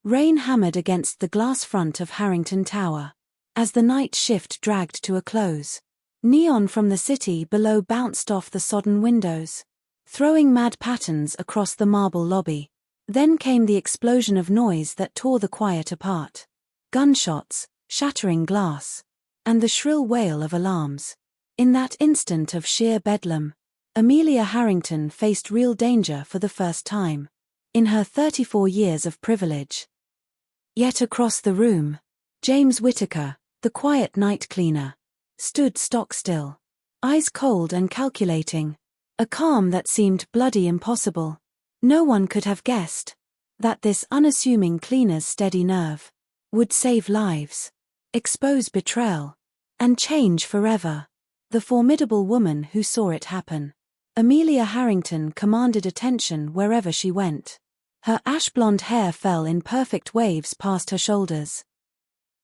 Rain hammered against the glass front of Harrington Tower. As the night shift dragged to a close, neon from the city below bounced off the sodden windows, throwing mad patterns across the marble lobby. Then came the explosion of noise that tore the quiet apart. Gunshots, shattering glass, and the shrill wail of alarms. In that instant of sheer bedlam, Amelia Harrington faced real danger for the first time in her 34 years of privilege. Yet across the room, James Whittaker, the quiet night cleaner, stood stock still, eyes cold and calculating, a calm that seemed bloody impossible. No one could have guessed that this unassuming cleaner's steady nerve would save lives, expose betrayal, and change forever the formidable woman who saw it happen. Amelia Harrington commanded attention wherever she went. Her ash-blonde hair fell in perfect waves past her shoulders,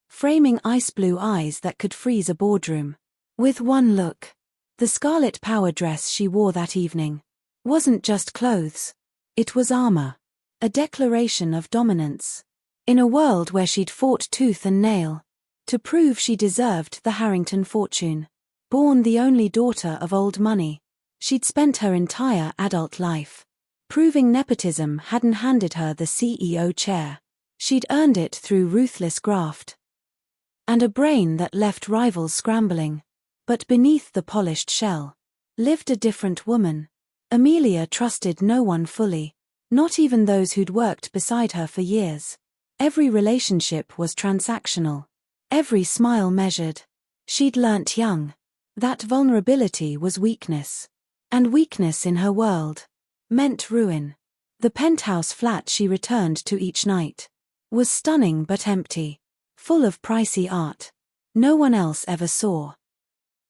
framing ice-blue eyes that could freeze a boardroom. With one look, the scarlet power dress she wore that evening wasn't just clothes, it was armor, a declaration of dominance. In a world where she'd fought tooth and nail to prove she deserved the Harrington fortune, born the only daughter of old money, she'd spent her entire adult life proving nepotism hadn't handed her the CEO chair. She'd earned it through ruthless graft and a brain that left rivals scrambling. But beneath the polished shell lived a different woman. Amelia trusted no one fully, not even those who'd worked beside her for years. Every relationship was transactional, every smile measured. She'd learnt young that vulnerability was weakness, and weakness in her world meant ruin. The penthouse flat she returned to each night was stunning but empty, full of pricey art no one else ever saw.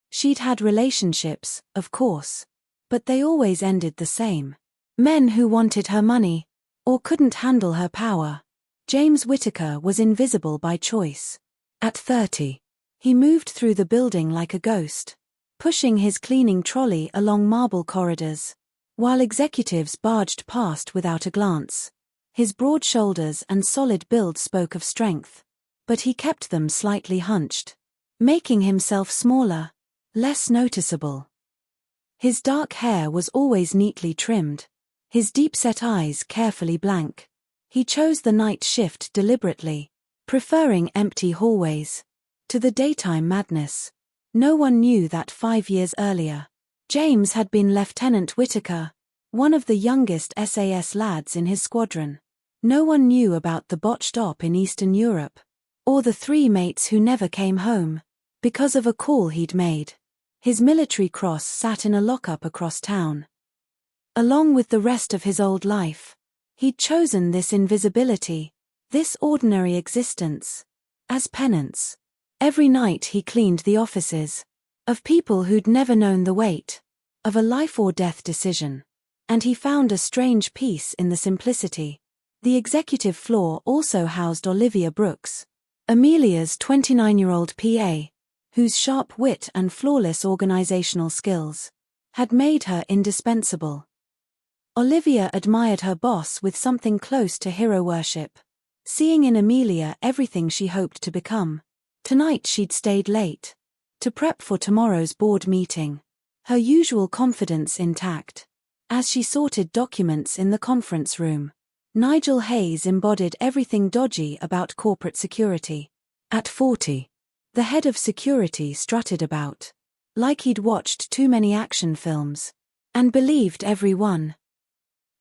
She'd had relationships, of course, but they always ended the same. Men who wanted her money, or couldn't handle her power. James Whittaker was invisible by choice. At 30, he moved through the building like a ghost, pushing his cleaning trolley along marble corridors, while executives barged past without a glance. His broad shoulders and solid build spoke of strength, but he kept them slightly hunched, making himself smaller, less noticeable. His dark hair was always neatly trimmed, his deep-set eyes carefully blank. He chose the night shift deliberately, preferring empty hallways to the daytime madness. No one knew that 5 years earlier, James had been Lieutenant Whittaker, one of the youngest SAS lads in his squadron. No one knew about the botched op in Eastern Europe, or the 3 mates who never came home because of a call he'd made. His military cross sat in a lockup across town. Along with the rest of his old life, he'd chosen this invisibility, this ordinary existence, as penance. Every night he cleaned the offices of people who'd never known the weight of a life-or-death decision, and he found a strange peace in the simplicity. The executive floor also housed Olivia Brooks, Amelia's 29-year-old PA, whose sharp wit and flawless organizational skills had made her indispensable. Olivia admired her boss with something close to hero worship, seeing in Amelia everything she hoped to become. Tonight she'd stayed late to prep for tomorrow's board meeting, her usual confidence intact. As she sorted documents in the conference room, Nigel Hayes embodied everything dodgy about corporate security. At 40, the head of security strutted about like he'd watched too many action films and believed every one.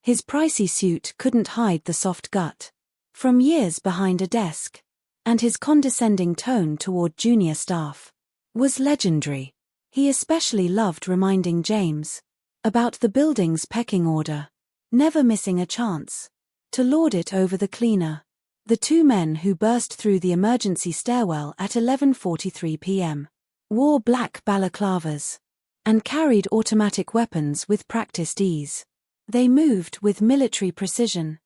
His pricey suit couldn't hide the soft gut from years behind a desk, and his condescending tone toward junior staff was legendary. He especially loved reminding James about the building's pecking order, never missing a chance to lord it over the cleaner. The 2 men who burst through the emergency stairwell at 11:43 p.m. wore black balaclavas and carried automatic weapons with practiced ease. They moved with military precision,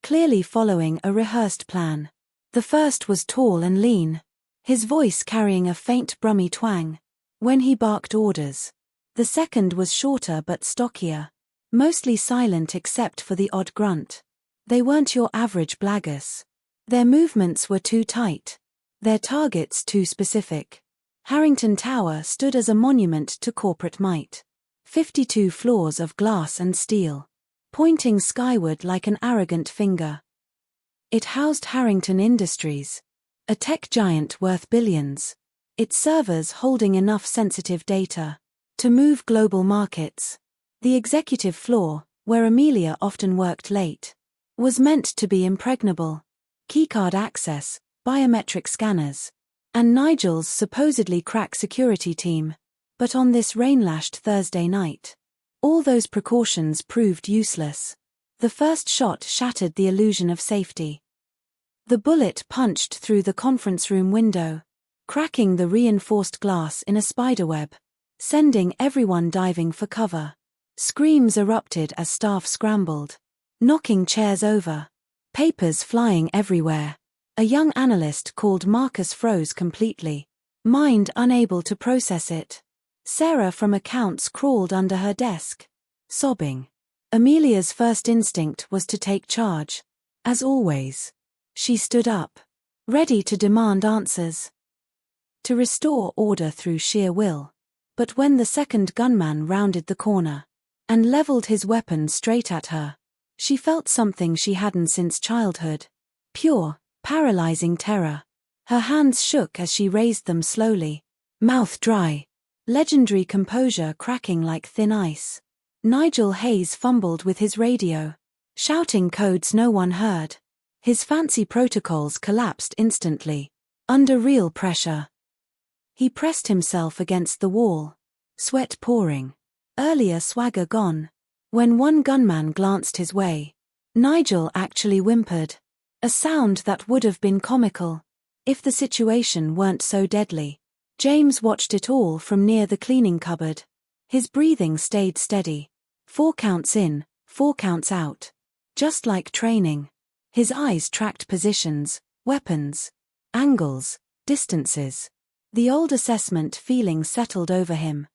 clearly following a rehearsed plan. The first was tall and lean, his voice carrying a faint brummy twang when he barked orders. The second was shorter but stockier, mostly silent except for the odd grunt. They weren't your average blagus. Their movements were too tight. Their targets too specific. Harrington Tower stood as a monument to corporate might. 52 floors of glass and steel, pointing skyward like an arrogant finger. It housed Harrington Industries, a tech giant worth billions, its servers holding enough sensitive data to move global markets. The executive floor, where Amelia often worked late, was meant to be impregnable. Keycard access, biometric scanners, and Nigel's supposedly crack security team. But on this rain-lashed Thursday night, all those precautions proved useless. The first shot shattered the illusion of safety. The bullet punched through the conference room window, cracking the reinforced glass in a spiderweb, sending everyone diving for cover. Screams erupted as staff scrambled, knocking chairs over, papers flying everywhere. A young analyst called Marcus froze completely, mind unable to process it. Sarah from accounts crawled under her desk, sobbing. Amelia's first instinct was to take charge. As always, she stood up, ready to demand answers, to restore order through sheer will. But when the second gunman rounded the corner and leveled his weapon straight at her, she felt something she hadn't since childhood. Pure, paralyzing terror. Her hands shook as she raised them slowly, mouth dry, legendary composure cracking like thin ice. Nigel Hayes fumbled with his radio, shouting codes no one heard. His fancy protocols collapsed instantly, under real pressure. He pressed himself against the wall, sweat pouring, earlier swagger gone. When one gunman glanced his way, Nigel actually whimpered, a sound that would have been comical if the situation weren't so deadly. James watched it all from near the cleaning cupboard. His breathing stayed steady. 4 counts in, 4 counts out. Just like training. His eyes tracked positions, weapons, angles, distances. The old assessment feeling settled over him.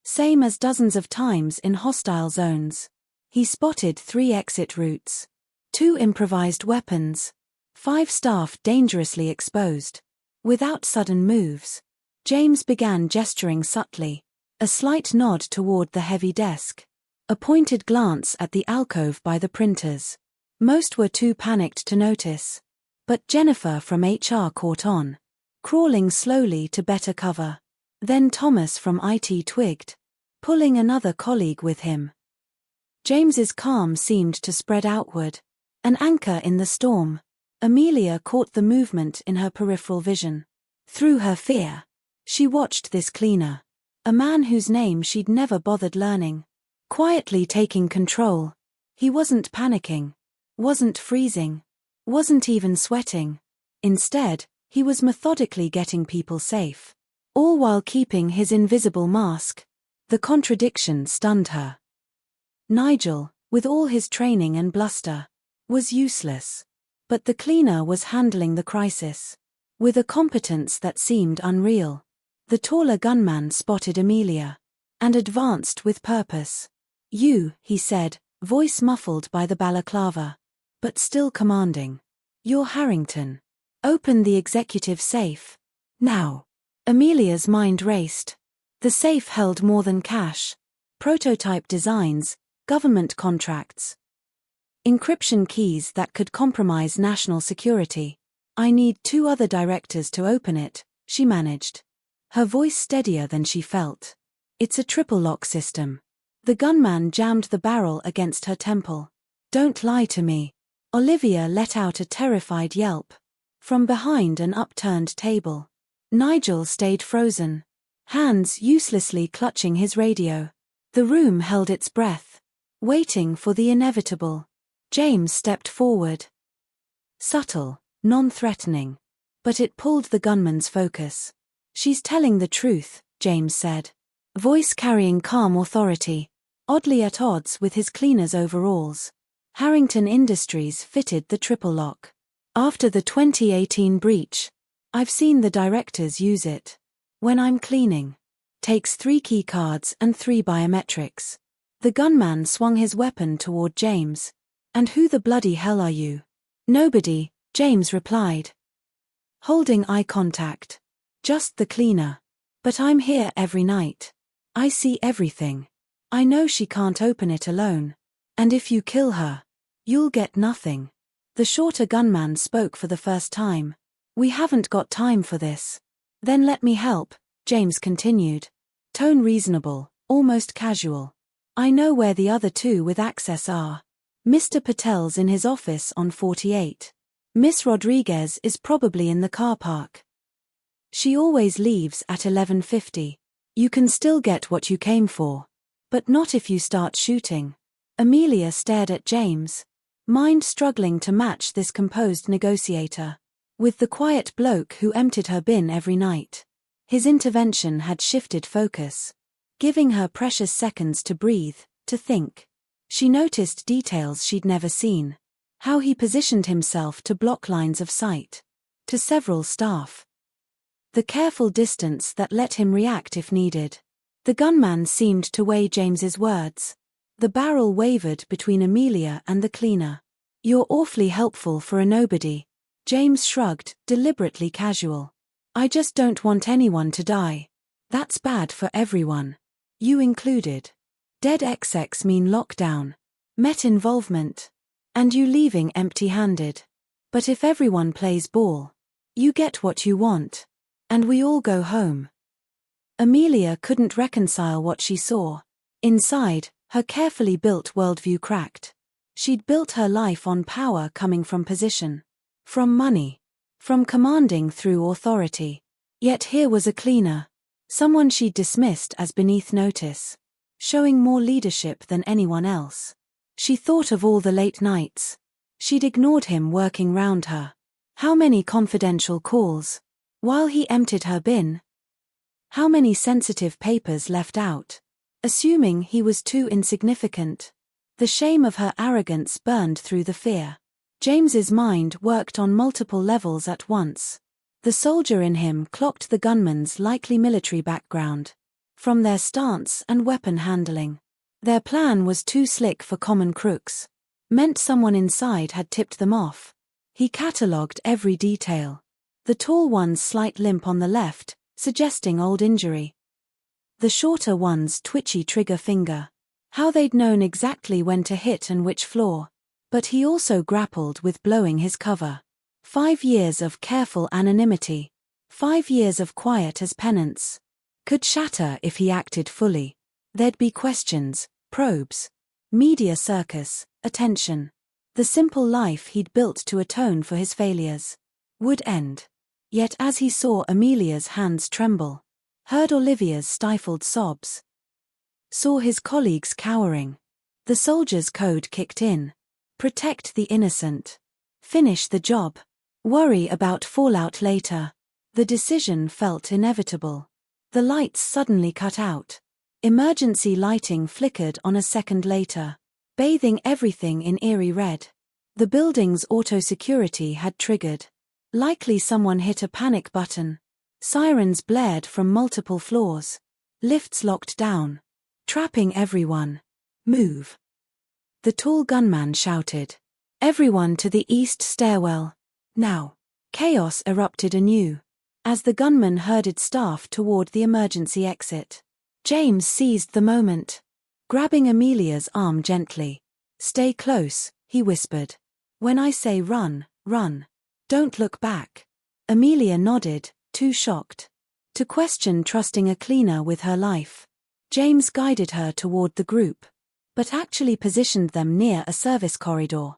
Same as dozens of times in hostile zones. He spotted 3 exit routes, 2 improvised weapons, 5 staff dangerously exposed. Without sudden moves, James began gesturing subtly, a slight nod toward the heavy desk, a pointed glance at the alcove by the printers. Most were too panicked to notice. But Jennifer from HR caught on, crawling slowly to better cover. Then Thomas from IT twigged, pulling another colleague with him. James's calm seemed to spread outward, an anchor in the storm. Amelia caught the movement in her peripheral vision. Through her fear, she watched this cleaner, a man whose name she'd never bothered learning, quietly taking control. He wasn't panicking, wasn't freezing, wasn't even sweating. Instead, he was methodically getting people safe, all while keeping his invisible mask. The contradiction stunned her. Nigel, with all his training and bluster, was useless. But the cleaner was handling the crisis with a competence that seemed unreal. The taller gunman spotted Amelia and advanced with purpose. "You," he said, voice muffled by the balaclava, but still commanding. "You're Harrington. Open the executive safe. Now." Amelia's mind raced. The safe held more than cash. Prototype designs, government contracts, encryption keys that could compromise national security. "I need 2 other directors to open it," she managed, her voice steadier than she felt. "It's a triple lock system." The gunman jammed the barrel against her temple. "Don't lie to me." Olivia let out a terrified yelp. From behind an upturned table, Nigel stayed frozen, hands uselessly clutching his radio. The room held its breath, waiting for the inevitable. James stepped forward. Subtle, non-threatening. But it pulled the gunman's focus. "She's telling the truth," James said, voice carrying calm authority, oddly at odds with his cleaner's overalls. Harrington Industries fitted the triple lock. After the 2018 breach, I've seen the directors use it. When I'm cleaning. Takes 3 key cards and 3 biometrics. The gunman swung his weapon toward James. "And who the bloody hell are you?" "Nobody," James replied, holding eye contact. Just the cleaner. But I'm here every night. I see everything. I know she can't open it alone. And if you kill her, you'll get nothing. The shorter gunman spoke for the first time. We haven't got time for this. Then let me help, James continued. Tone reasonable, almost casual. I know where the other two with access are. Mr. Patel's in his office on 48. Miss Rodriguez is probably in the car park. She always leaves at 11:50. You can still get what you came for. But not if you start shooting. Amelia stared at James, mind struggling to match this composed negotiator with the quiet bloke who emptied her bin every night. His intervention had shifted focus, giving her precious seconds to breathe, to think. She noticed details she'd never seen. How he positioned himself to block lines of sight. To several staff. The careful distance that let him react if needed. The gunman seemed to weigh James's words. The barrel wavered between Amelia and the cleaner. You're awfully helpful for a nobody. James shrugged, deliberately casual. I just don't want anyone to die. That's bad for everyone. You included. Dead XX mean lockdown. Met involvement. And you leaving empty-handed. But if everyone plays ball, you get what you want. And we all go home. Amelia couldn't reconcile what she saw. Inside, her carefully built worldview cracked. She'd built her life on power coming from position. From money. From commanding through authority. Yet here was a cleaner. Someone she'd dismissed as beneath notice. Showing more leadership than anyone else. She thought of all the late nights. She'd ignored him working round her. How many confidential calls. While he emptied her bin. How many sensitive papers left out. Assuming he was too insignificant. The shame of her arrogance burned through the fear. James's mind worked on multiple levels at once. The soldier in him clocked the gunman's likely military background. From their stance and weapon handling. Their plan was too slick for common crooks. Meant someone inside had tipped them off. He catalogued every detail. The tall one's slight limp on the left, suggesting old injury. The shorter one's twitchy trigger finger. How they'd known exactly when to hit and which floor. But he also grappled with blowing his cover. 5 years of careful anonymity. 5 years of quiet as penance. Could shatter if he acted fully. There'd be questions, probes. Media circus, attention. The simple life he'd built to atone for his failures. Would end. Yet as he saw Amelia's hands tremble. Heard Olivia's stifled sobs. Saw his colleagues cowering. The soldier's code kicked in. Protect the innocent. Finish the job. Worry about fallout later. The decision felt inevitable. The lights suddenly cut out. Emergency lighting flickered on a second later, bathing everything in eerie red. The building's auto-security had triggered. Likely someone hit a panic button. Sirens blared from multiple floors. Lifts locked down. Trapping everyone. Move. The tall gunman shouted. Everyone to the east stairwell. Now. Chaos erupted anew. As the gunman herded staff toward the emergency exit. James seized the moment. Grabbing Amelia's arm gently. Stay close, he whispered. When I say run, run. Don't look back. Amelia nodded, too shocked to question trusting a cleaner with her life. James guided her toward the group, but actually positioned them near a service corridor.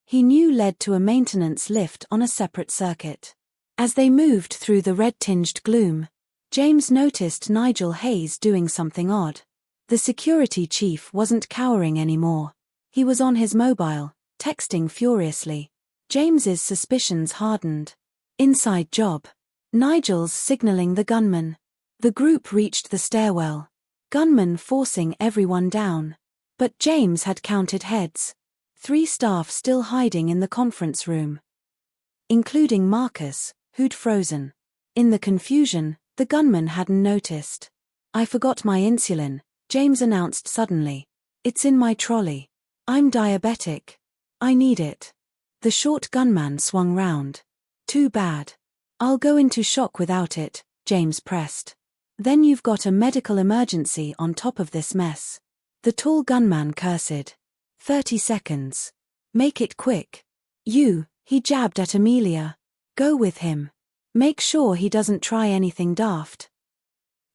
He knew led to a maintenance lift on a separate circuit. As they moved through the red-tinged gloom, James noticed Nigel Hayes doing something odd. The security chief wasn't cowering anymore. He was on his mobile, texting furiously. James's suspicions hardened. Inside job. Nigel's signaling the gunman. The group reached the stairwell. Gunman forcing everyone down. But James had counted heads. 3 staff still hiding in the conference room. Including Marcus, who'd frozen. In the confusion, the gunman hadn't noticed. I forgot my insulin, James announced suddenly. It's in my trolley. I'm diabetic. I need it. The short gunman swung round. Too bad. I'll go into shock without it, James pressed. Then you've got a medical emergency on top of this mess. The tall gunman cursed. 30 seconds. Make it quick. He jabbed at Amelia. Go with him. Make sure he doesn't try anything daft.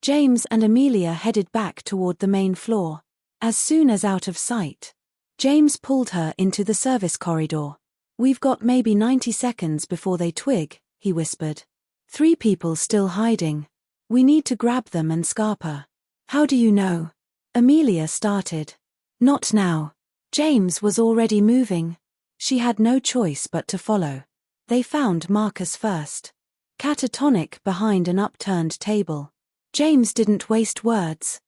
James and Amelia headed back toward the main floor. As soon as out of sight, James pulled her into the service corridor. We've got maybe 90 seconds before they twig, he whispered. 3 people still hiding. We need to grab them and scarp her. How do you know? Amelia started. Not now. James was already moving. She had no choice but to follow. They found Marcus first. Catatonic behind an upturned table. James didn't waste words.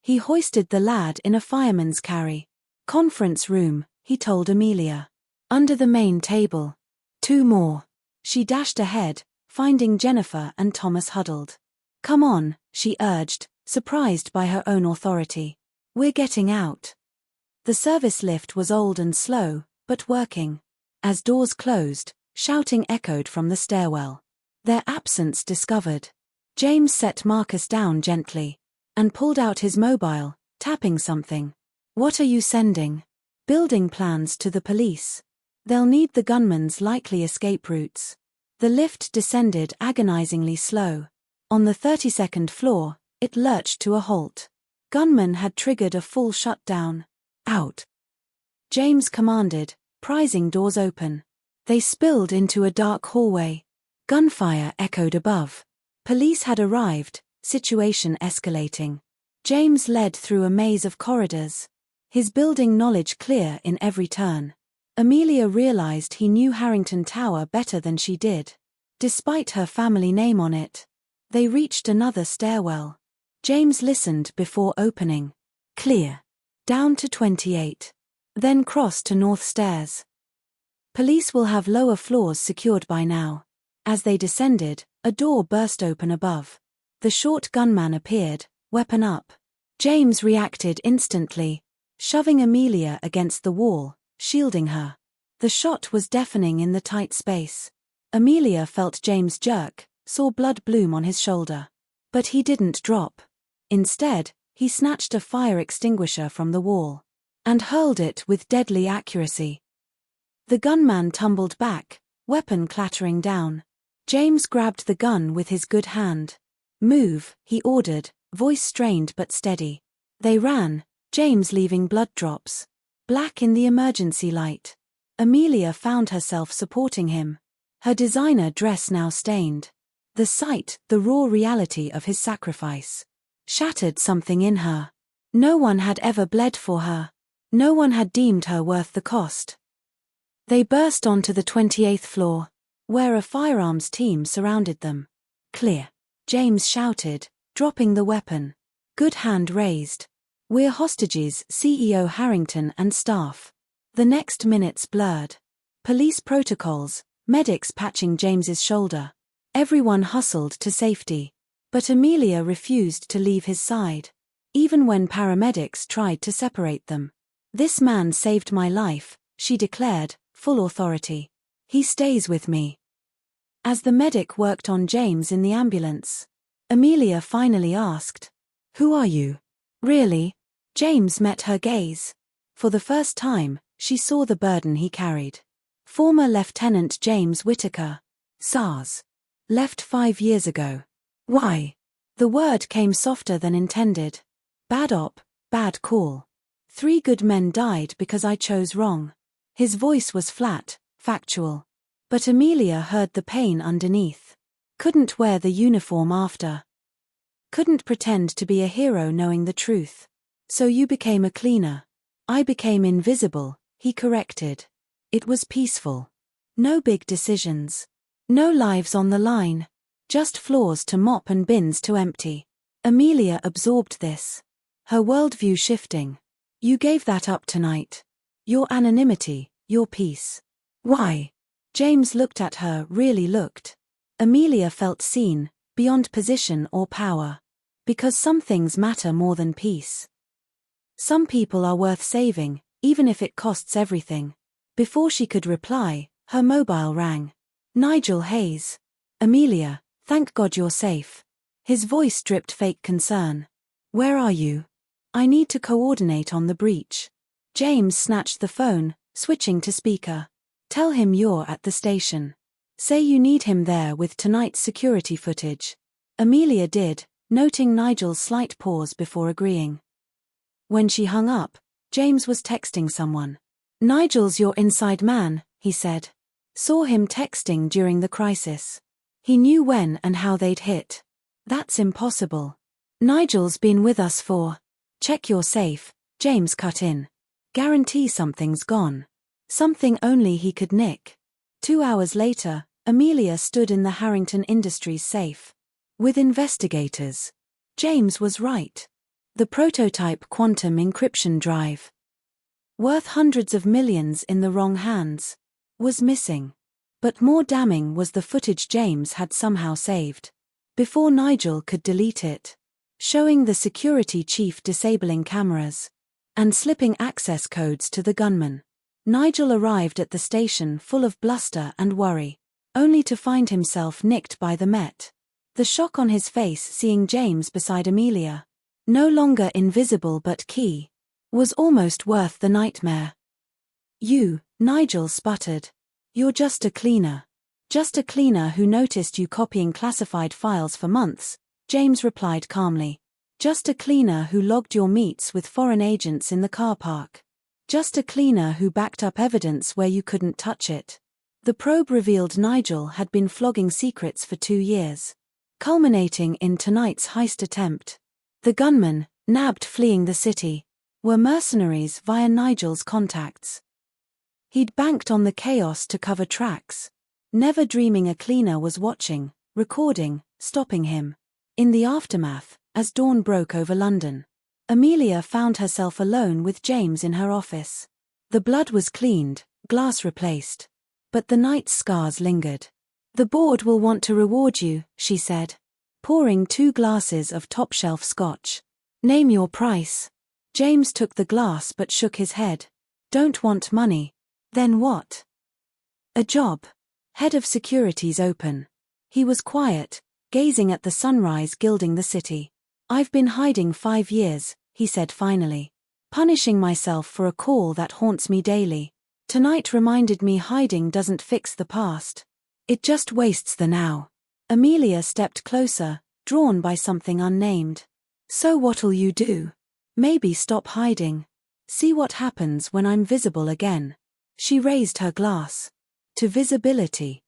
He hoisted the lad in a fireman's carry. Conference room, he told Amelia. Under the main table. 2 more. She dashed ahead, finding Jennifer and Thomas huddled. Come on, she urged, surprised by her own authority. We're getting out. The service lift was old and slow, but working. As doors closed, shouting echoed from the stairwell. Their absence discovered. James set Marcus down gently and pulled out his mobile, tapping something. What are you sending? Building plans to the police. They'll need the gunman's likely escape routes. The lift descended agonizingly slow. On the 32nd floor, it lurched to a halt. Gunman had triggered a full shutdown. Out. James commanded, prizing doors open. They spilled into a dark hallway. Gunfire echoed above. Police had arrived, situation escalating. James led through a maze of corridors. His building knowledge clear in every turn. Amelia realized he knew Harrington Tower better than she did. Despite her family name on it. They reached another stairwell. James listened before opening. Clear. Down to 28. Then crossed to north stairs. Police will have lower floors secured by now. As they descended, a door burst open above. The short gunman appeared, weapon up. James reacted instantly, shoving Amelia against the wall, shielding her. The shot was deafening in the tight space. Amelia felt James jerk, saw blood bloom on his shoulder. But he didn't drop. Instead, he snatched a fire extinguisher from the wall and hurled it with deadly accuracy. The gunman tumbled back, weapon clattering down. James grabbed the gun with his good hand. Move, he ordered, voice strained but steady. They ran, James leaving blood drops. Black in the emergency light. Amelia found herself supporting him. Her designer dress now stained. The sight, the raw reality of his sacrifice, shattered something in her. No one had ever bled for her. No one had deemed her worth the cost. They burst onto the 28th floor, where a firearms team surrounded them. Clear. James shouted, dropping the weapon. Good hand raised. We're hostages, CEO Harrington and staff. The next minutes blurred. Police protocols, medics patching James's shoulder. Everyone hustled to safety. But Amelia refused to leave his side. Even when paramedics tried to separate them. This man saved my life, she declared, full authority. He stays with me. As the medic worked on James in the ambulance, Amelia finally asked, "Who are you?" Really? James met her gaze. For the first time, she saw the burden he carried. Former Lieutenant James Whittaker. SARS. Left 5 years ago. Why? The word came softer than intended. Bad op, bad call. 3 good men died because I chose wrong. His voice was flat, factual. But Amelia heard the pain underneath. Couldn't wear the uniform after. Couldn't pretend to be a hero knowing the truth. So you became a cleaner. I became invisible, he corrected. It was peaceful. No big decisions. No lives on the line. Just floors to mop and bins to empty. Amelia absorbed this. Her worldview shifting. You gave that up tonight. Your anonymity, your peace. Why? James looked at her, really looked. Amelia felt seen, beyond position or power. Because some things matter more than peace. Some people are worth saving, even if it costs everything. Before she could reply, her mobile rang. Nigel Hayes. Amelia, thank God you're safe. His voice dripped fake concern. Where are you? I need to coordinate on the breach. James snatched the phone, switching to speaker. Tell him you're at the station. Say you need him there with tonight's security footage. Amelia did, noting Nigel's slight pause before agreeing. When she hung up, James was texting someone. Nigel's your inside man, he said. Saw him texting during the crisis. He knew when and how they'd hit. That's impossible. Nigel's been with us for. Check you're safe, James cut in. Guarantee something's gone. Something only he could nick. 2 hours later, Amelia stood in the Harrington Industries safe. With investigators. James was right. The prototype quantum encryption drive, worth hundreds of millions in the wrong hands, was missing. But more damning was the footage James had somehow saved. Before Nigel could delete it. Showing the security chief disabling cameras. And slipping access codes to the gunman. Nigel arrived at the station full of bluster and worry. Only to find himself nicked by the Met. The shock on his face seeing James beside Amelia. No longer invisible but key. Was almost worth the nightmare. You, Nigel sputtered. You're just a cleaner. Just a cleaner who noticed you copying classified files for months, James replied calmly. Just a cleaner who logged your meets with foreign agents in the car park. Just a cleaner who backed up evidence where you couldn't touch it. The probe revealed Nigel had been flogging secrets for 2 years. Culminating in tonight's heist attempt. The gunmen, nabbed fleeing the city, were mercenaries via Nigel's contacts. He'd banked on the chaos to cover tracks, never dreaming a cleaner was watching, recording, stopping him. In the aftermath, as dawn broke over London, Amelia found herself alone with James in her office. The blood was cleaned, glass replaced. But the night's scars lingered. The board will want to reward you, she said, pouring 2 glasses of top-shelf scotch. Name your price. James took the glass but shook his head. Don't want money. Then what? A job. Head of Security's open. He was quiet, gazing at the sunrise gilding the city. I've been hiding 5 years, he said finally. Punishing myself for a call that haunts me daily. Tonight reminded me hiding doesn't fix the past. It just wastes the now. Amelia stepped closer, drawn by something unnamed. So what'll you do? Maybe stop hiding. See what happens when I'm visible again. She raised her glass. To visibility.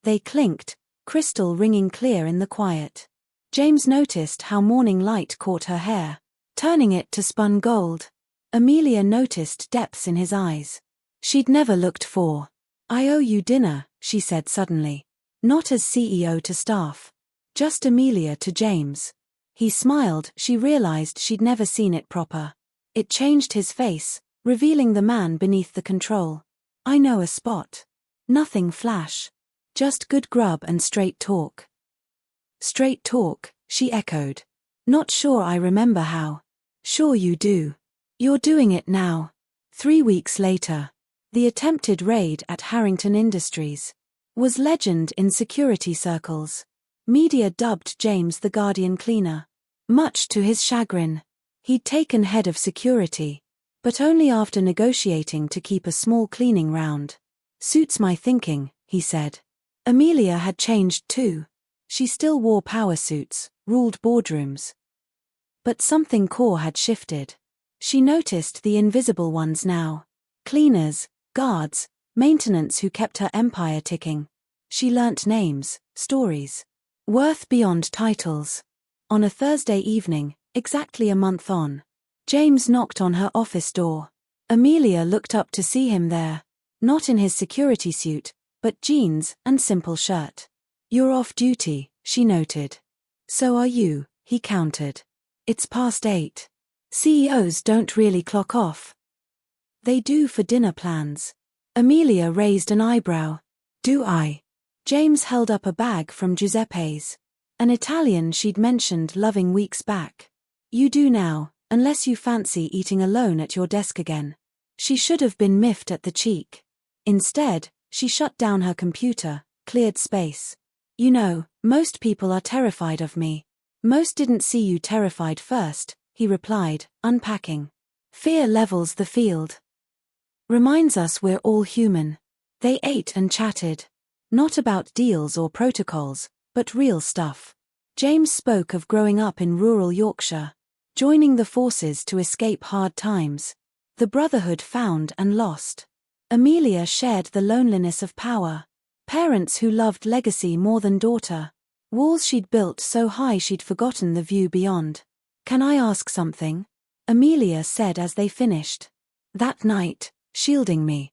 They clinked, crystal ringing clear in the quiet. James noticed how morning light caught her hair, turning it to spun gold. Amelia noticed depths in his eyes. She'd never looked for. I owe you dinner, she said suddenly. Not as CEO to staff. Just Amelia to James. He smiled, she realized she'd never seen it proper. It changed his face, revealing the man beneath the control. I know a spot. Nothing flash. Just good grub and straight talk. Straight talk, she echoed. Not sure I remember how. Sure you do. You're doing it now. 3 weeks later. The attempted raid at Harrington Industries was legend in security circles. Media dubbed James the Guardian Cleaner. Much to his chagrin. He'd taken head of security, but only after negotiating to keep a small cleaning round. Suits my thinking, he said. Amelia had changed too. She still wore power suits, ruled boardrooms. But something core had shifted. She noticed the invisible ones now. Cleaners, guards, maintenance who kept her empire ticking. She learnt names, stories. Worth beyond titles. On a Thursday evening, exactly a month on, James knocked on her office door. Amelia looked up to see him there. Not in his security suit, but jeans and simple shirt. You're off duty, she noted. So are you, he countered. It's past 8. CEOs don't really clock off. They do for dinner plans. Amelia raised an eyebrow. Do I? James held up a bag from Giuseppe's. An Italian she'd mentioned loving weeks back. You do now, unless you fancy eating alone at your desk again. She should have been miffed at the cheek. Instead, she shut down her computer, cleared space. You know, most people are terrified of me. Most didn't see you terrified first, he replied, unpacking. Fear levels the field. Reminds us we're all human. They ate and chatted. Not about deals or protocols, but real stuff. James spoke of growing up in rural Yorkshire, joining the forces to escape hard times. The brotherhood found and lost. Amelia shared the loneliness of power. Parents who loved legacy more than daughter. Walls she'd built so high she'd forgotten the view beyond. Can I ask something? Amelia said as they finished. That night, shielding me.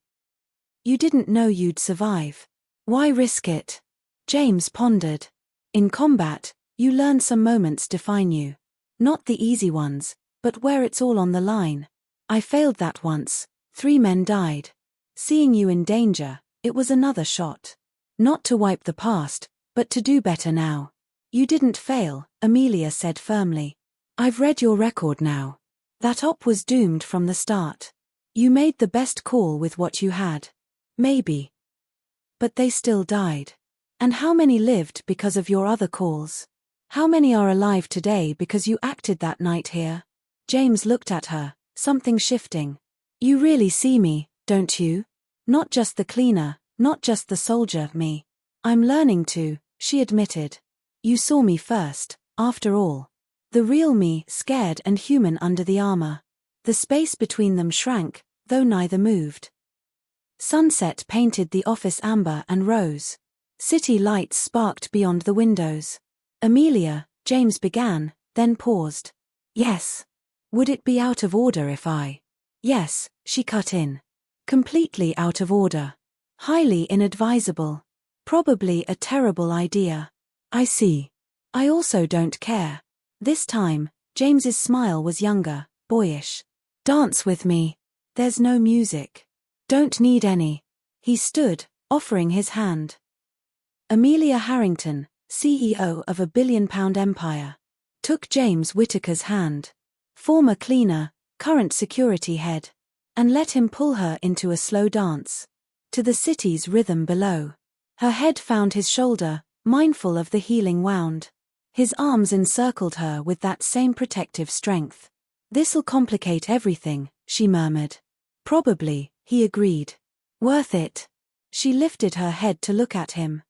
You didn't know you'd survive. Why risk it? James pondered. In combat, you learn some moments define you. Not the easy ones, but where it's all on the line. I failed that once. 3 men died. Seeing you in danger, it was another shot. Not to wipe the past, but to do better now. You didn't fail, Amelia said firmly. I've read your record now. That op was doomed from the start. You made the best call with what you had. Maybe. But they still died. And how many lived because of your other calls? How many are alive today because you acted that night here? James looked at her, something shifting. You really see me, don't you? Not just the cleaner, not just the soldier, me. I'm learning to, she admitted. You saw me first, after all. The real me, scared and human under the armor. The space between them shrank, though neither moved. Sunset painted the office amber and rose. City lights sparked beyond the windows. Amelia, James began, then paused. Yes. Would it be out of order if I? Yes, she cut in. Completely out of order. Highly inadvisable. Probably a terrible idea. I see. I also don't care. This time, James's smile was younger, boyish. Dance with me. There's no music. Don't need any. He stood, offering his hand. Amelia Harrington, CEO of a billion-pound empire, took James Whittaker's hand. Former cleaner, current security head. And let him pull her into a slow dance. To the city's rhythm below. Her head found his shoulder, mindful of the healing wound. His arms encircled her with that same protective strength. This'll complicate everything, she murmured. Probably, he agreed. Worth it. She lifted her head to look at him.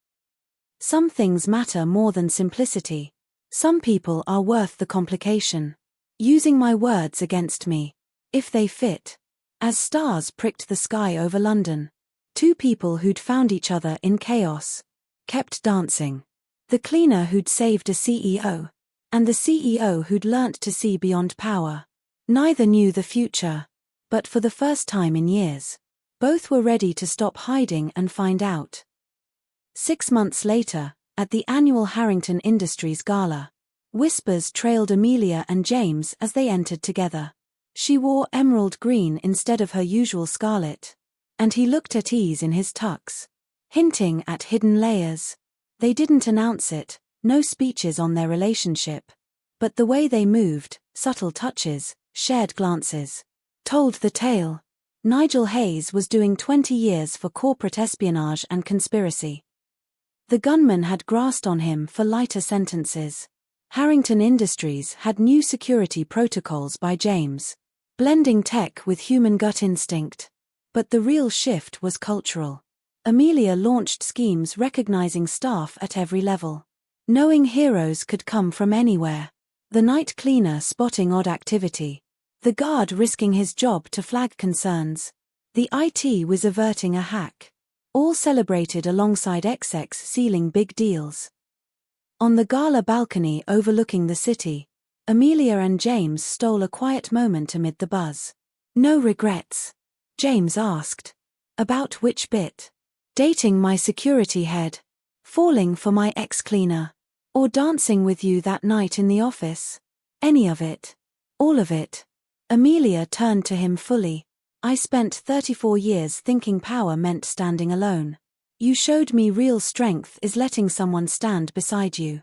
Some things matter more than simplicity. Some people are worth the complication. Using my words against me. If they fit. As stars pricked the sky over London. 2 people who'd found each other in chaos. Kept dancing. The cleaner who'd saved a CEO. And the CEO who'd learnt to see beyond power. Neither knew the future. But for the first time in years. Both were ready to stop hiding and find out. 6 months later, at the annual Harrington Industries Gala. Whispers trailed Amelia and James as they entered together. She wore emerald green instead of her usual scarlet. And he looked at ease in his tux. Hinting at hidden layers. They didn't announce it, no speeches on their relationship. But the way they moved, subtle touches, shared glances, told the tale. Nigel Hayes was doing 20 years for corporate espionage and conspiracy. The gunman had grasped on him for lighter sentences. Harrington Industries had new security protocols by James. Blending tech with human gut instinct. But the real shift was cultural. Amelia launched schemes recognizing staff at every level. Knowing heroes could come from anywhere. The night cleaner spotting odd activity. The guard risking his job to flag concerns. The IT whiz averting a hack. All celebrated alongside execs sealing big deals. On the gala balcony overlooking the city, Amelia and James stole a quiet moment amid the buzz. No regrets? James asked. About which bit? Dating my security head? Falling for my ex-cleaner? Or dancing with you that night in the office? Any of it? All of it? Amelia turned to him fully. I spent 34 years thinking power meant standing alone. You showed me real strength is letting someone stand beside you.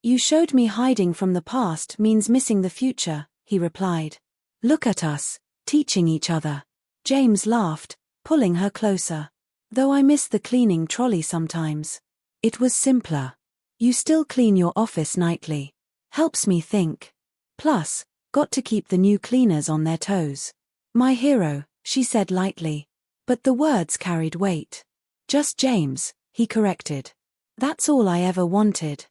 You showed me hiding from the past means missing the future, he replied. Look at us, teaching each other. James laughed, pulling her closer. Though I miss the cleaning trolley sometimes. It was simpler. You still clean your office nightly. Helps me think. Plus, got to keep the new cleaners on their toes. My hero, she said lightly. But the words carried weight. Just James, he corrected. That's all I ever wanted.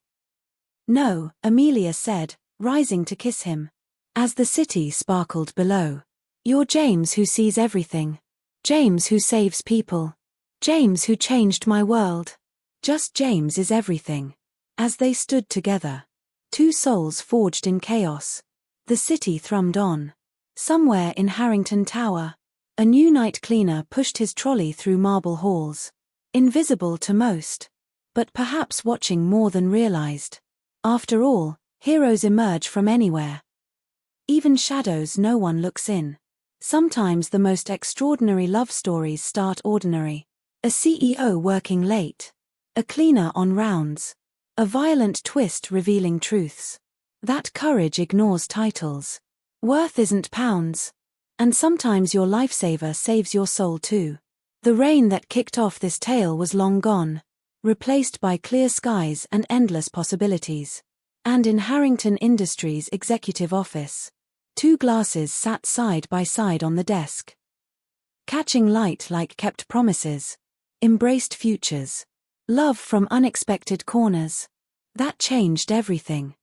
No, Amelia said, rising to kiss him. As the city sparkled below. You're James who sees everything. James who saves people. James who changed my world. Just James is everything. As they stood together. Two souls forged in chaos. The city thrummed on. Somewhere in Harrington Tower. A new night cleaner pushed his trolley through marble halls. Invisible to most. But perhaps watching more than realized. After all, heroes emerge from anywhere. Even shadows no one looks in. Sometimes the most extraordinary love stories start ordinary. A CEO working late. A cleaner on rounds. A violent twist revealing truths. That courage ignores titles. Worth isn't pounds. And sometimes your lifesaver saves your soul too. The rain that kicked off this tale was long gone. Replaced by clear skies and endless possibilities. And in Harrington Industries' executive office. Two glasses sat side by side on the desk. Catching light like kept promises. Embraced futures. Love from unexpected corners. That changed everything.